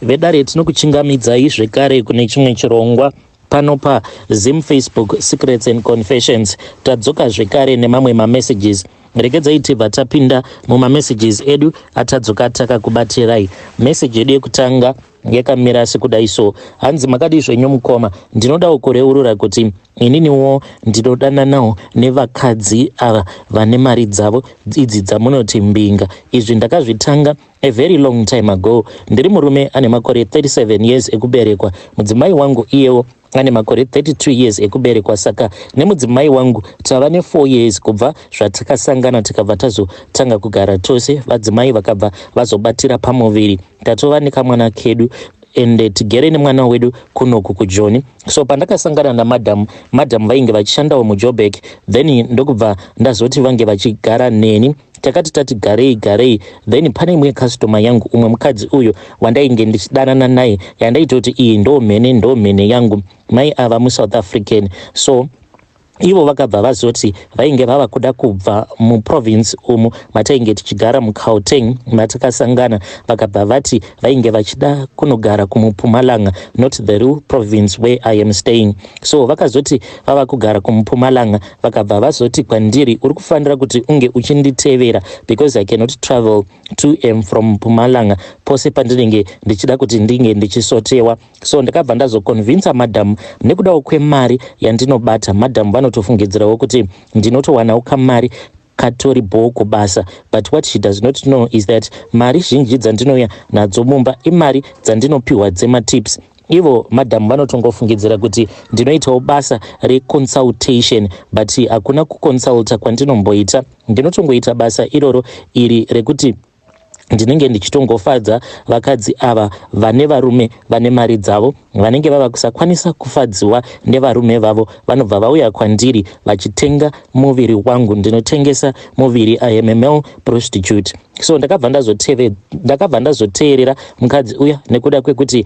vedare tinokuchingamidzai zvekare kune chimwe chirongwa pano pa Zim Facebook Secrets and Confessions. Tadzoka zvekare nemamwe messages. Regedzai tibva tapinda mumamessages edu atadzoka takakubatirai. Message yedu yekutanga yakamira sekudai so. Hanzi makadi zvenyu mukoma, ndinoda kureurura kuti ininiwo ndinodana nawo nevakadzi ava vane mari dzavo idzi dzamunoti mbinga. Izvi ndakazvitanga a very long time ago. Ndiri murume ane makore 37 years ekuberekwa. Mudzimai wangu iyewo ane makore 32 years ekuberekwa, saka nemudzimai wangu tava ne4 years kubva zvatakasangana tikabva tazotanga kugara tose. Vadzimai vakabva vazobatira pamuviri, tatova nekamwana kedu ende tigere nemwana wedu kunoku kuJoni. So pandakasangana namadam vainge vachishandawo muJoburg, then ndokubva ndazoti vange vachigara neni. Takati tati garei, then pane imwe customer yangu, umwe mukadzi uyo wandainge ndichidanana naye, yandaitoti iyi ndo mhene yangu. Mai ava muSouth African, so ivo vakabva vazoti vainge vava kuda kubva muprovince umu matainge tichigara muGauteng matakasangana. Vakabva vati vainge vachida kunogara kumuPumalanga, not the real province where I am staying. So vakazoti vava kugara kumuPumalanga, vakabva vazoti kwandiri uri kufanira kuti unge uchinditevera because I cannot travel to and from Pumalanga pose pandinenge ndichida kuti ndinge ndichisotewa. So ndakabva ndazoconvince madam nekudawo kwemari yandinobata. Madam vanotofungidzirawo kuti ndinotowanawo kamari katori bhoko basa, but what she does not know is that mari zhinji dzandinouya nadzo mumba imari dzandinopiwa dzematips. Ivo madam vanotongofungidzira kuti ndinoitawo basa reconsultation, but hakuna kuconsulta kwandinomboita. Ndinotongoita basa iroro iri rekuti ndinenge ndichitongofadza vakadzi ava vane varume vane mari dzavo, vanenge vava kusakwanisa kufadzwa nevarume vavo, vanobva vauya kwandiri vachitenga muviri wangu. Ndinotengesa muviri, I am a male prostitute. So ndakabva ndazoteerera mukadzi uya nekuda kwekuti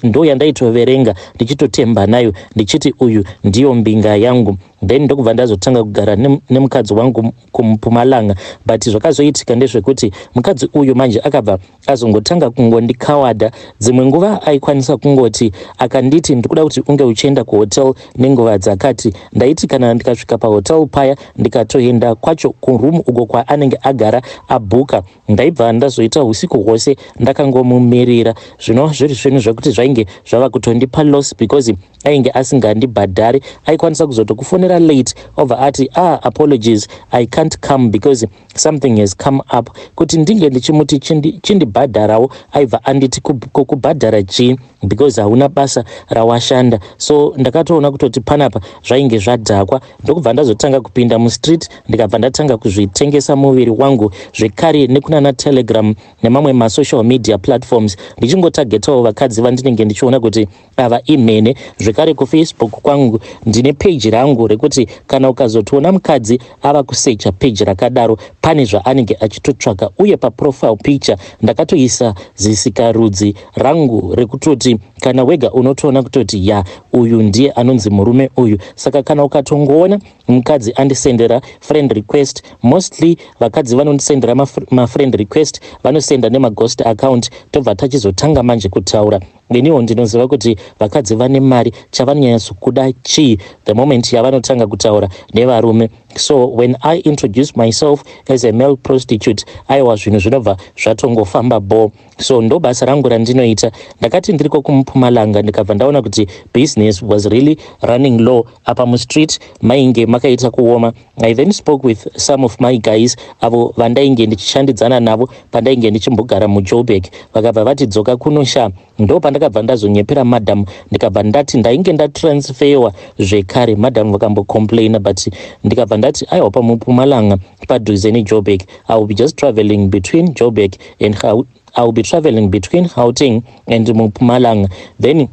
ndo yandaitoverenga ndichitotemba nayo ndichiti uyu ndiyo mbinga yangu. Then ndokubva ndazotanga kugara nemukadzi wangu kumuPumalanga, but zvakazoitika ndezvekuti mukadzi uyu manje akabva azongotanga kungondikawadha. Dzimwe nguva aikwanisa kungoti akanditi ndikuda kuti unge uchienda kuhotel nenguva dzakati, ndaiti kana ndikasvika pahotel paya ndikatoenda kwacho kuroom uko kwaanenge agara abhuka, ndaibva ndazoita usiku hwose ndakangomumirira. Zvino zviri zvinhu zvekuti zvainge zvava kutondipa loss because ainge asingandibhadhari. Aikwanisa kuzotokufonera late over ati apologies, I can't come because something has come up. Kuti ndinge ndichimuti chindibhadharawo aibva anditi kukubhadhara chii because hauna basa rawashanda. So ndakatoona kutoti panapa zvainge zvadhakwa. Ndokubva ndazotanga kupinda mustreet ndikabva ndatanga kuzvitengesa muviri wangu zvekare nekunana Telegram nemamwe masocial media platforms, ndichingotagetawo vakadzi vandinenge ndichiona kuti ava imhene. Zvekare kuFacebook kwangu ndine page rangu rekuti kana ukazotoona mukadzi ava kusecha page rakadaro pane zvaanenge achitotsvaka, uye paprofile picture ndakatoisa zisikarudzi rangu rekutoti kana wega unotoona kutoti uyu ndiye anonzi murume uyu. Saka kana ukatongoona mukadzi andisendera friend request, mostly vakadzi vanondisendera mafriend request vanosenda nemaghost account, tobva tachizotanga manje kutaura. Iniwo ndinoziva kuti vakadzi vane mari chavanonyanyasukuda chii the moment yavanotanga kutaura nevarume. So when I introduce myself as a male prostitute, aiwa zvinhu zvinobva zvatongofamba bo. So ndo basa rangu randinoita. Ndakati ndiriko kumuPumalanga ndikabva ndaona kuti business was really running low apa mustreet mainge makaita kuoma. I then spoke with some of my guys avo vandainge ndichishandidzana navo pandainge ndichimbogara muJoburg. Vakabva vati dzoka kunosha. Ndo pandakabva ndazonyepera madam ndikabva ndati ndainge ndatransferwa zvekare. Madam vakambocomplaina, but ndikabva ndati aiwa pamuPumalanga padhuze neJoburg, I will be just traveling between Joburg and I will be traveling between Gauteng and muPumalanga. Then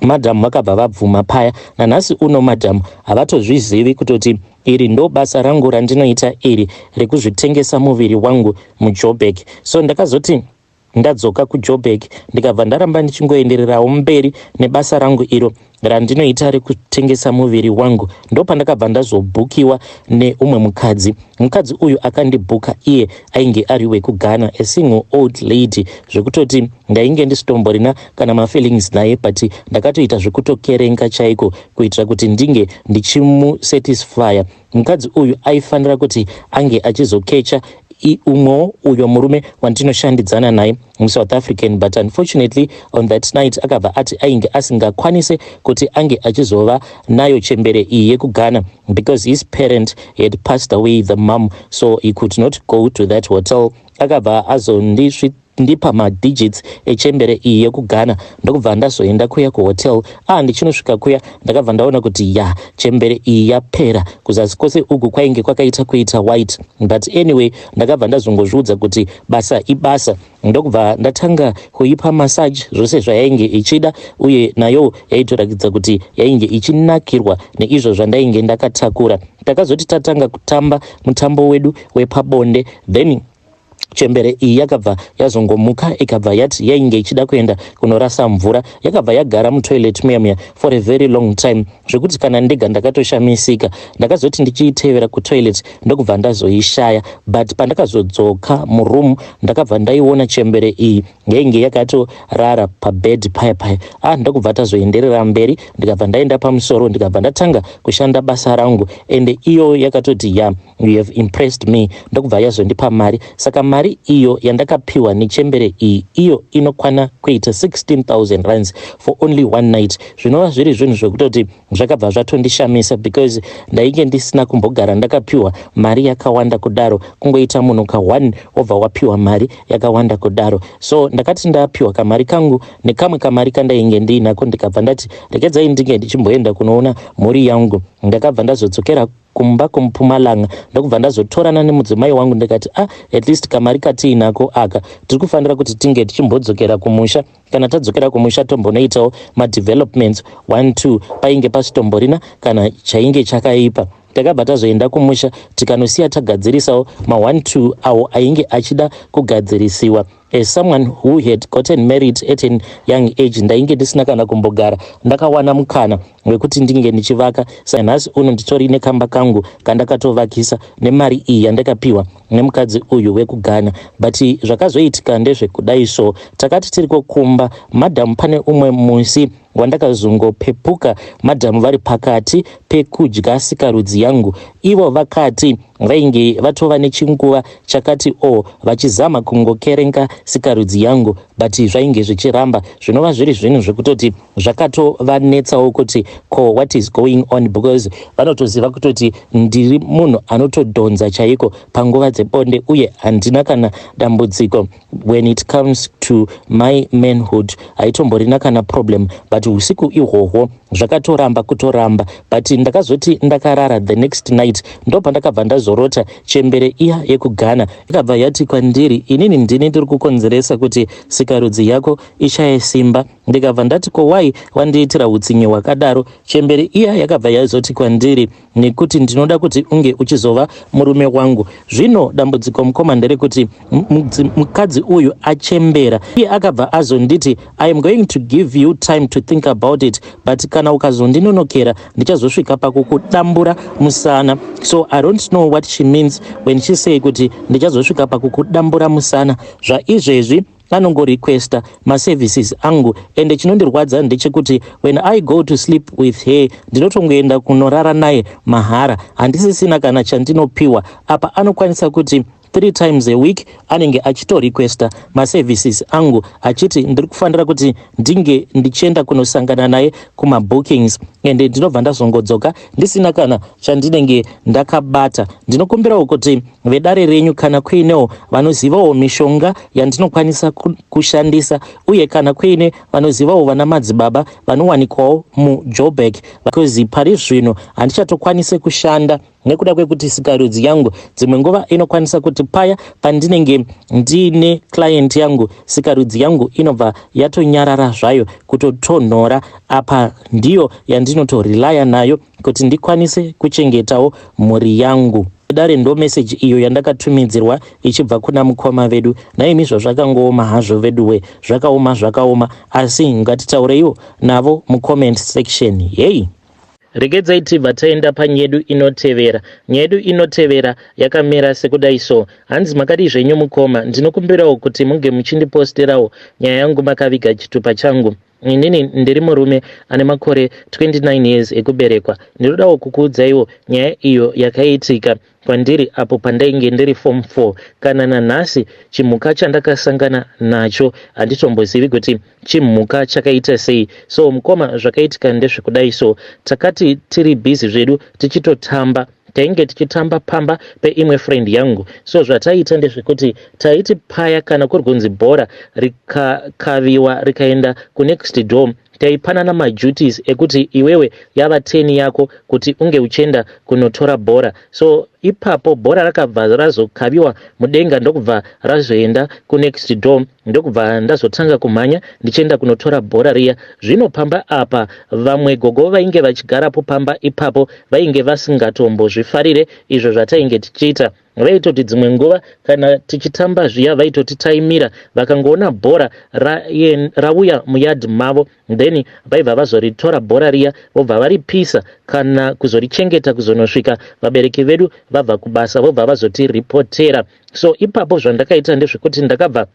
madam vakabva vabvuma paya. Nanhasi uno madam havatozvizivi kutoti iri ndo basa rangu randinoita iri rekuzvitengesa muviri wangu muJoburg. So ndakazoti ndadzoka kuJoburg ndikabva ndaramba ndichingoendererawo mberi nebasa rangu iro randinoita rekutengesa muviri wangu, ndo pandakabva ndazobhukiwa neumwe mukadzi. Mukadzi uyu akandibhuka iye ainge ari wekuGhana, a single old lady, zvekutoti ndainge ndisitomborina kana mafeelings naye, but ndakatoita zvekutokerenga chaiko kuitira kuti ndinge ndichimusatisfya. Mukadzi uyu aifanira kuti ange achizokecha umwe uyo murume wandinoshandidzana naye muSouth African, but unfortunately on that night akabva ati ainge asingakwanise kuti ange achizova nayo chembere iyi yekuGhana because his parent had passed away, the mom, so he could not go to that hotel. Akabva ndipa madigits echembere iyi yekuGhana, ndokubva ndazoenda kuya kuhotel. Ndichinosvika kuya ndakabva ndaona kuti chembere iyi yapera, kuzasi kwose uku kwainge kwakaita kuita white, but anyway ndakabva ndazongozviudza kuti basa ibasa. Ndokubva ndatanga kuipa massage zvose zvayainge ichida, uye nayo yaitorakidza kuti yainge ichinakirwa neizvo zvandainge ndakatakura. Takazoti tatanga kutamba mutambo wedu wepabonde, then chembere iyi yakabva yazongomuka ikabva yati yainge ichida kuenda kunorasa mvura. Yakabva yagara mutoilet muya for a very long time, zvekuti kana ndega ndakatoshamisika. Ndakazoti ndichiitevera kutoilet ndokubva ndazoishaya, but pandakazodzoka muroom ndakabva ndaiona chembere iyi yainge yakatorara pabed paya. Ndokubva tazoenderera mberi, ndikabva ndaenda pamusoro, ndikabva ndatanga kushanda basa rangu, ende iyo yakatoti you have impressed me. Ndokubva yazondipa mari. Saka mari iyo yandakapiwa nechembere iyi, iyo inokwana kuita 16,000 rands for only one night. Zvinova zviri zvinhu zvekutoti zvakabva zvatondishamisa, because ndainge ndisina kumbogara ndakapiwa mari yakawanda kudaro, kungoita munhu ka1 obva wapiwa mari yakawanda kudaro. So ndakati ndapiwa kamari kangu nekamwe kamari kandainge ndinako, ndikabva ndati regedzai ndinge ndichimboenda kunoona mhuri yangu. Ndakabva ndazodzokera kumba kuMpumalanga, ndokubva ndazotorana nemudzimai wangu ndikati at least kamari katiinako aka tiri kufanira kuti tinge tichimbodzokera kumusha. Kana tadzokera kumusha tombonoitawo madevelopments 1-2 painge pasitomborina kana chainge chakaipa. Takabva tazoenda kumusha tikanosiya tagadzirisawo ma1-2 awo ainge achida kugadzirisiwa. As someone who had gotten married at a young age, ndainge ndisina kana kumbogara ndakawana mukana wekuti ndinge ndichivaka. Sanhasi uno nditori nekamba kangu kandakatovakisa nemari iyi yandakapiwa nemukadzi uyu wekuGhana. But zvakazoitika ndezvekudai, so takati tiri kokumba madhamu, pane umwe musi wandakazongopepuka madhamu vari pakati pekudya sikarudzi yangu. Ivo vakati vainge vatova nechinguva chakati vachizama kungokerenga sikarudzi yangu, but zvainge zvichiramba. Zvinova zviri zvinhu zvekutoti zvakatovanetsawo kuti what is going on, because vanotoziva kutoti ndiri munhu anotodhonza chaiko panguva dzebonde, uye handina kana dambudziko when it comes to my manhood, haitomborina kana problem. But usiku ihwohwo zvakatoramba kutoramba, but ndakazoti ndakarara the next night ndo pandakabva ndazorota chembere iya yekuGhana. Ikabva yati kwandiri, inini ndini ndiri kukonzeresa kuti sikarudzi yako ishaye simba. Ndikabva ndati why wandiitira utsinye hwakadaro? Chembere iya yakabva yazoti kwandiri, nekuti ndinoda kuti unge uchizova murume wangu. Zvino dambudziko mukoma nderekuti mukadzi uyu achembera. Iye akabva azonditi I am going to give you time to think about it, but kana ukazondinonokera ndichazosvika pakukudambura musana. So I don't know what she means when she say kuti ndichazosvika pakukudambura musana. Zvaizvezvi anongorequesta maservices angu, ende chinondirwadza ndechekuti when I go to sleep with her ndinotongoenda kunorara naye mahara, handisisina kana chandinopiwa. Apa anokwanisa kuti 3 times a week anenge achitorequesta maservices angu achiti ndiri kufanira kuti ndinge ndichienda kunosangana naye kumabookings, ende ndinobva ndazongodzoka ndisina kana chandinenge ndakabata. Ndinokumbirawo kuti vedare renyu kana kuinewo vanozivawo mishonga yandinokwanisa kushandisa, uye kana kuine vanozivawo vana madzibaba vanowanikwawo muJoburg, because pari zvino handichatokwanise kushanda nekuda kwekuti sikarudzi yangu dzimwe nguva inokwanisa kuti paya pandinenge ndine client yangu sikarudzi yangu inobva yatonyarara zvayo kutotonhora. Apa ndiyo yandinotorelaya nayo kuti ndikwanise kuchengetawo mhuri yangu. Dare ndo message iyo yandakatumidzirwa ichibva kuna mukoma vedu. Naimi zvazvakangooma hazvo veduwe, zvakaoma asi ngatitaureiwo navo mucomment section. Hey, regedzai tibva taenda panyedu inotevera. Nyedu inotevera yakamira sekudai so. Hanzi makadi zvenyu mukoma, ndinokumbirawo kuti munge muchindiposterawo nyaya yangu makaviga chitupa changu. Inini ndiri murume ane makore 29 years ekuberekwa. Ndinodawo kukuudzaiwo nyaya iyo yakaitika kwandiri apo pandainge ndiri form 4. Kana nanhasi chimhuka chandakasangana nacho handitombozivi kuti chimhuka chakaita sei. So mukoma, zvakaitika ndezvekudai so. Takati tiri busy zvedu tichitotamba, tainge tichitamba pamba peimwe friend yangu. So zvataita ndezvekuti taiti paya kana kuri kunzi bhora rikakaviwa rikaenda kunext door, taipanana maduties ekuti iwewe yava 10 yako kuti unge uchienda kunotora bhora. So ipapo bhora rakabva razokaviwa mudenga ndokubva razoenda kunext door, ndokubva ndazotanga kumhanya ndichienda kunotora bhora riya. Zvino pamba apa vamwe gogo vainge vachigarapo pamba ipapo vainge vasingatombozvifarire izvo zvatainge tichiita. Vaitoti dzimwe nguva kana tichitamba zviya vaitotitaimira, vakangoona bhora rauya muyadhi mavo, then vaibva vazoritora bhora riya vobva varipisa kana kuzorichengeta kuzonosvika vabereki vedu vabva kubasa vobva vazotiripotera. So ipapo zvandakaita ndezvekuti ndakabva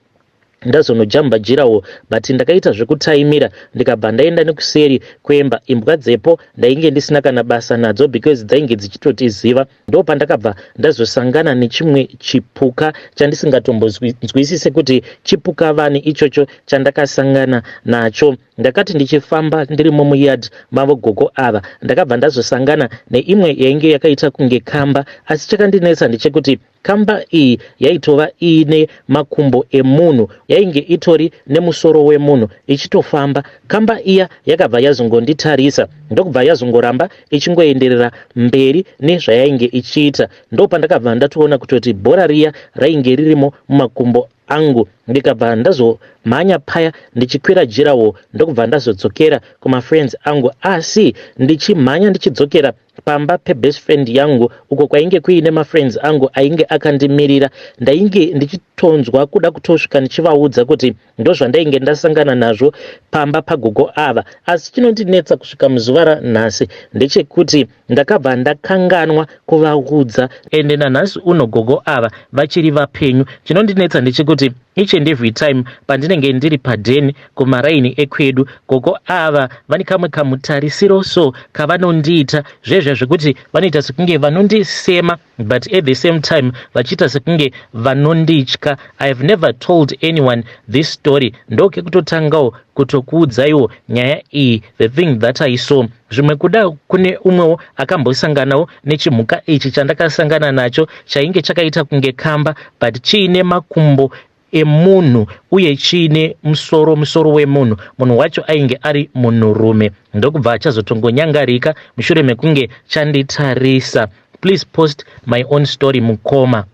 ndazonojamba jirawo, but ndakaita zvekutaimira ndikabva ndaenda nekuseri kwemba. Imbwa dzepo ndainge ndisina kana basa nadzo because dzainge dzichitotiziva. Ndo pandakabva ndazosangana nechimwe chipuka chandisingatombonzwisise kuti chipuka vani ichocho chandakasangana nacho. Ndakati ndichifamba ndiri mumuyard mavo gogo ava, ndakabva ndazosangana neimwe yainge yakaita kunge kamba, asi chakandinetsa ndechekuti kamba iyi yaitova ine makumbo emunhu, yainge itori nemusoro wemunhu ichitofamba. Kamba iya yakabva yazongonditarisa ndokubva yazongoramba ichingoenderera mberi nezvayainge ichiita. Ndo pandakabva ndatoona kutoti bhora riya rainge ririmo mumakumbo angu. Ndikabva ndazomhanya paya ndichikwira jirawo ndokubva ndazodzokera kumafriends angu, asi ndichimhanya ndichidzokera pamba pebest friend yangu uko kwainge kuine mafriends angu ainge akandimirira. Ndainge ndichitonzwa kuda kutosvika ndichivaudza kuti ndozvandainge ndasangana nazvo pamba pagogo ava, asi chinondinetsa kusvika muzuva ranhasi ndechekuti ndakabva ndakanganwa kuvaudza, ende nanhasi uno gogo ava vachiri vapenyu. Chinondinetsa ndechekuti each and every time pandinenge ndiri padheni kumaraini ekwedu, gogo ava vane kamwe kamutarisiro so kavanondiita zvezvo zvekuti vanoita sekunge vanondisema, but at the same time vachiita sekunge vanonditya. I have never told anyone this story. Ndoke kutotangawo kutokuudzaiwo nyaya iyi, the thing that I saw. Zvimwe kuda kune umwewo akambosanganawo nechimhuka ichi chandakasangana nacho chainge chakaita kunge kamba, but chiine makumbo emunhu uye chiine musoro wemunhu. Munhu wacho ainge ari munhurume. Ndokubva achazotongonyangarika mushure mekunge chanditarisa. Please post my own story mukoma.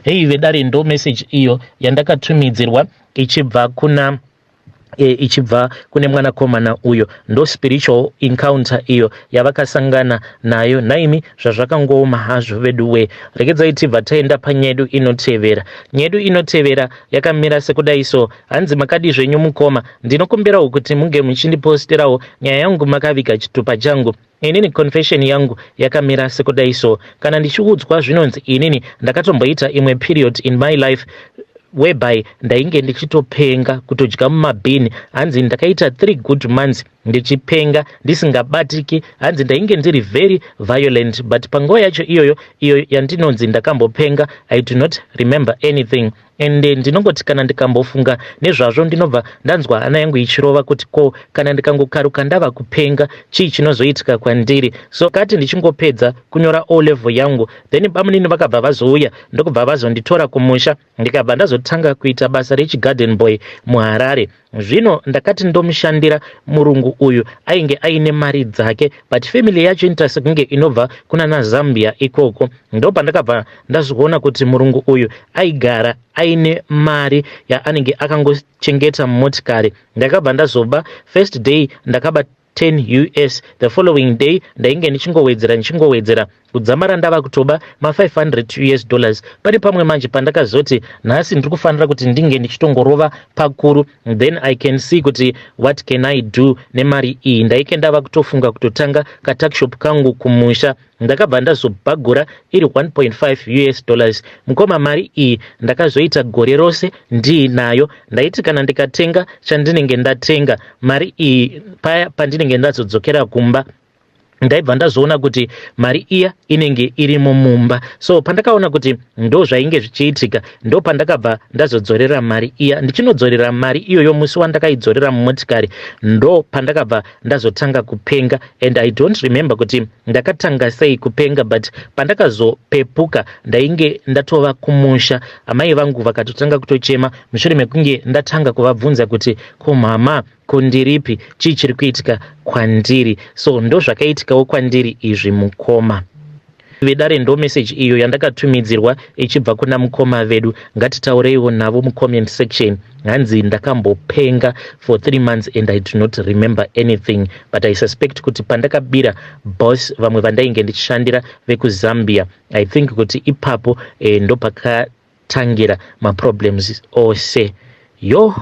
Hei vedare ndo message iyo yandakatumidzirwa ichibva kune mwanakomana uyo. Ndo spiritual encounter iyo yavakasangana nayo. Naimi zvazvakangooma hazvo veduwe. Regedzai tibva taenda panyedu inotevera. Nyedu inotevera yakamira sekudai so. Hanzi makadi zvenyu mukoma, ndinokumbirawo kuti munge muchindiposterawo nyaya yangu makaviga chitupa changu. Inini confession yangu yakamira sekudai so. Kana ndichiudzwa zvinonzi inini ndakatomboita imwe period in my life whereby ndainge ndichitopenga kutodya mumabhini. Hanzi ndakaita 3 good months ndichipenga ndisingabatiki. Hanzi ndainge ndiri very violent, but panguva yacho iyo yandinonzi ndakambopenga, I do not remember anything. And ndinongoti kana ndikambofunga nezvazvo ndinobva ndanzwa hana yangu ichirova kuti ko kana ndikangokaruka ndava kupenga chii chinozoitika kwandiri. So kati ndichingopedza kunyora O level yangu, then bamunini vakabva vazouya ndokubva vazonditora kumusha, ndikabva ndazotanga kuita basa rechigarden boy muHarare. Zvino ndakati ndomushandira murungu uyu, ainge aine mari dzake, but family yacho inoita sekunge inobva kuna naZambia ikoko. Ndo pandakabva ndazoona kuti murungu uyu aigara aine mari yaanenge akangochengeta motikari. Ndakabva ndazoba first day ndakaba 10 US. The following day ndainge ndichingowedzera kudzamara ndava kutoba ma$500 US. Pari pamwe manje pandakazoti nhasi ndiri kufanira kuti ndinge ndichitongorova pakuru, then I can see kuti what can I do nemari iyi. Ndaike ndava kutofunga kutotanga katakshop kangu kumusha, ndakabva ndazobhagura iri $1.5 US. Mukoma mari iyi ndakazoita gore rose ndiinayo. Ndaiti kana ndikatenga chandinenge ndatenga mari iyi paya pandinenge ndazodzokera kumba ndaibva ndazoona kuti mari iya inenge iri mumba. So pandakaona kuti ndo zvainge zvichiitika, ndo pandakabva ndazodzorera mari iya. Ndichinodzorera mari iyoyo musi wandakaidzorera mumotikari, ndo pandakabva ndazotanga kupenga, and I don't remember kuti ndakatanga sei kupenga, but pandakazopepuka ndainge ndatova kumusha. Amai vangu vakatotanga kutochema mushure mekunge ndatanga kuvabvunza kuti ko mama, kundiripi chii chiri kuitika kwandiri. So ndo zvakaitikawo kwandiri izvi mukoma. Vedare ndo message iyo yandakatumidzirwa ichibva kuna mukoma vedu. Ngatitaureiwo navo mucomment section. Hanzi ndakambopenga for 3 months and I do not remember anything, but I suspect kuti pandakabira boss vamwe vandainge ndichishandira vekuzambia, I think kuti ipapo ndo pakatangira ma problems ose. Yo